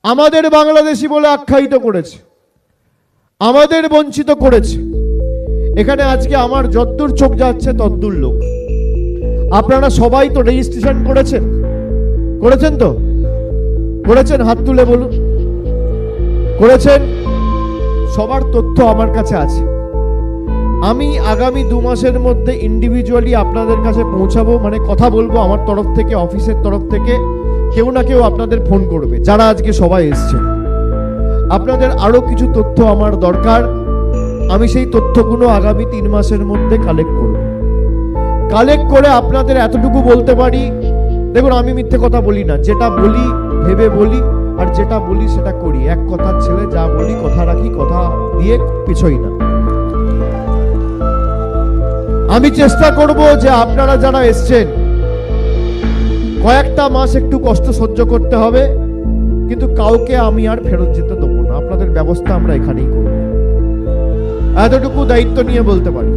আমাদের বাংলাদেশি বলে আখ্যায়িত করেছে, আমাদের বঞ্চিত করেছে। এখানে আজকে আমার যদ্দূর চোখ যাচ্ছে তদ্দূর লোক। আপনারা সবাই তো রেজিস্ট্রেশন করেছেন, করেছেন তো? করেছেন? হাত তুলে বলুন। করেছেন? সবার তথ্য আমার কাছে আছে। আমি আগামী 2 মাসের মধ্যে ইন্ডিভিজুয়ালি আপনাদের কাছে পৌঁছাবো, মানে কথা বলবো আমার তরফ থেকে, অফিসের তরফ থেকে কেউ না কেউ আপনাদের ফোন করবে, যারা আজকে সবাই এসছেন। আপনাদের আরো কিছু তথ্য আমার দরকার, আমি সেই তথ্যগুলো আগামী 3 মাসের মধ্যে কালেক্ট করব। কালেক্ট করে আপনাদের এতটুকু বলতে পারি, দেখুন আমি মিথ্যে কথা বলি না, যেটা বলি ভেবে বলি, আর যেটা বলি সেটা করি। এক কথার ছেলে, যা বলি কথা রাখি, কথা দিয়ে পিছোই না। আমি চেষ্টা করব যে আপনারা যারা এসছেন কয়েকটা মাস একটু কষ্ট সহ্য করতে হবে, কিন্তু কাউকে আমি আর ফেরত যেতে দেবো না। আপনাদের ব্যবস্থা আমরা এখানেই করব, এতটুকু দায়িত্ব নিয়ে বলতে পারি।